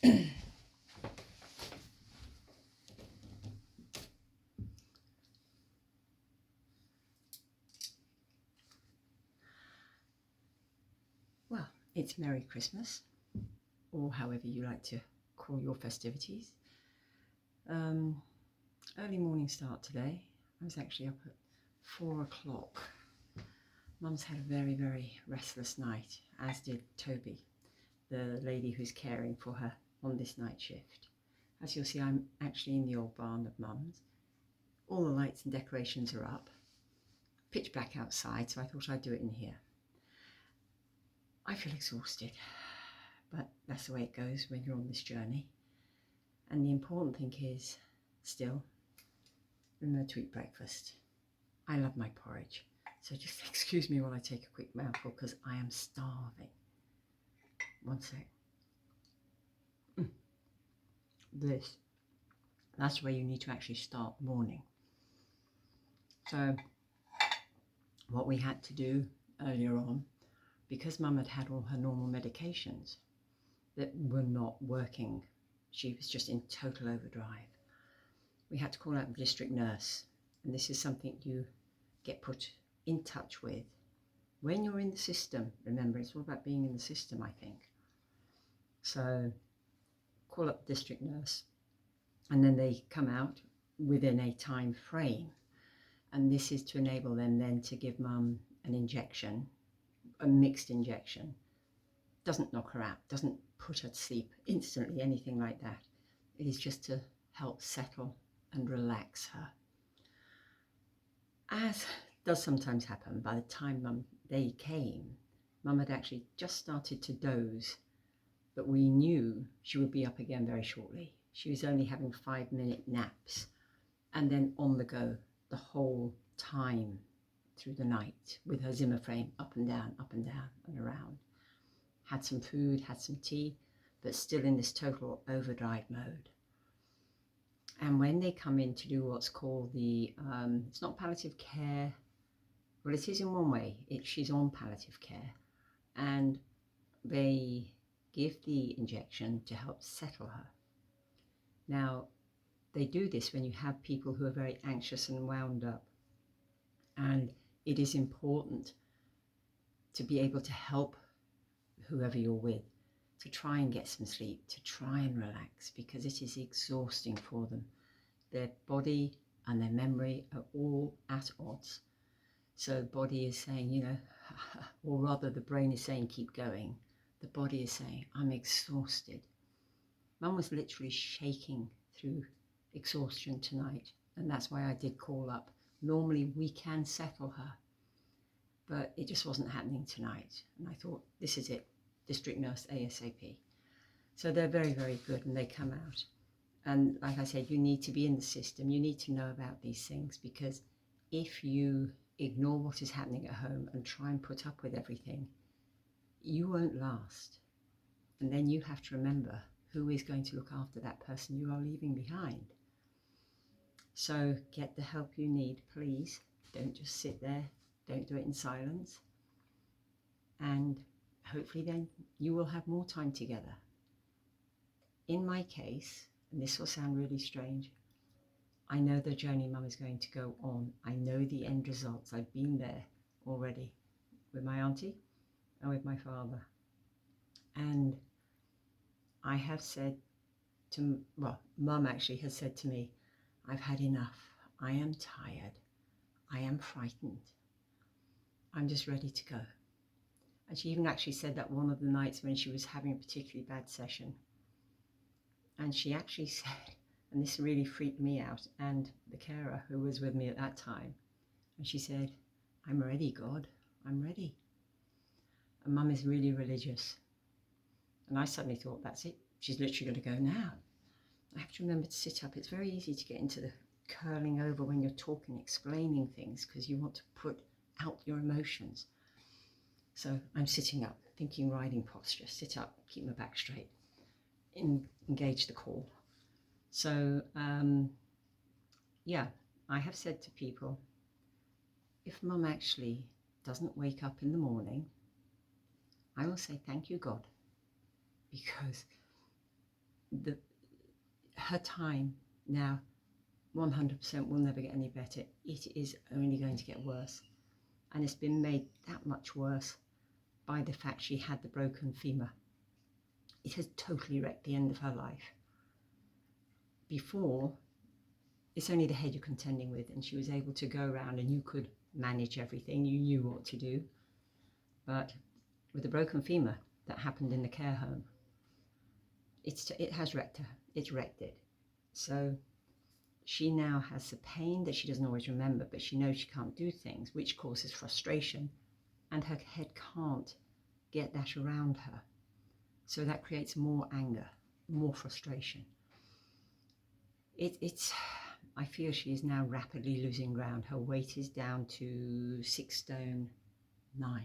Well, it's Merry Christmas, or however you like to call your festivities. Early morning start today. I was actually up at 4 o'clock. Mum's had a very, very restless night, as did Toby, the lady who's caring for her on this night shift. As you'll see, I'm actually in the old barn of Mum's. All the lights and decorations are up. Pitch black outside, so I thought I'd do it in here. I feel exhausted, but that's the way it goes when you're on this journey. And the important thing is, still, remember to eat breakfast. I love my porridge, so just excuse me while I take a quick mouthful because I am starving. One sec. This. That's where you need to actually start morning. So, what we had to do earlier on, because Mum had had all her normal medications that were not working, she was just in total overdrive. We had to call out the district nurse, and this is something you get put in touch with when you're in the system. Remember, it's all about being in the system, I think. So call up the district nurse, and then they come out within a time frame, and this is to enable them then to give Mum an injection, a mixed injection. Doesn't knock her out, doesn't put her to sleep instantly, anything like that. It is just to help settle and relax her. As does sometimes happen, by the time they came, Mum had actually just started to doze, but we knew she would be up again very shortly. She was only having 5-minute naps and then on the go the whole time through the night with her Zimmer frame up and down and around. Had some food, had some tea, but still in this total overdrive mode. And when they come in to do what's called the, it's not palliative care, well it is in one way, she's on palliative care, and they give the injection to help settle her. Now, they do this when you have people who are very anxious and wound up, and it is important to be able to help whoever you're with to try and get some sleep, to try and relax, because it is exhausting for them. Their body and their memory are all at odds. So the body is saying, or rather the brain is saying, keep going. The body is saying, I'm exhausted. Mum was literally shaking through exhaustion tonight, and that's why I did call up. Normally we can settle her, but it just wasn't happening tonight. And I thought, this is it. District nurse ASAP. So they're very, very good, and they come out. And like I said, you need to be in the system. You need to know about these things, because if you ignore what is happening at home and try and put up with everything, you won't last. And then you have to remember who is going to look after that person you are leaving behind. So get the help you need, please. Don't just sit there. Don't do it in silence. And hopefully then you will have more time together. In my case, and this will sound really strange, I know the journey Mum is going to go on. I know the end results. I've been there already with my auntie and with my father. And I have said to, Mum actually has said to me, I've had enough. I am tired. I am frightened. I'm just ready to go. And she even actually said that one of the nights when she was having a particularly bad session. And she actually said, and this really freaked me out and the carer who was with me at that time, and she said, I'm ready, God, I'm ready. And Mum is really religious. And I suddenly thought, that's it. She's literally going to go now. I have to remember to sit up. It's very easy to get into the curling over when you're talking, explaining things, because you want to put out your emotions. So I'm sitting up, thinking riding posture, sit up, keep my back straight, engage the call. So, yeah, I have said to people, if Mum actually doesn't wake up in the morning, I will say, thank you, God, because her time now 100% will never get any better. It is only going to get worse. And it's been made that much worse by the fact she had the broken femur. It has totally wrecked the end of her life. Before, it's only the head you're contending with, and she was able to go around and you could manage everything. You knew what to do. But with the broken femur that happened in the care home, it has wrecked her. It's wrecked it. So she now has the pain that she doesn't always remember, but she knows she can't do things, which causes frustration, and her head can't get that around her. So that creates more anger, more frustration. I feel she is now rapidly losing ground. Her weight is down to 6 stone 9.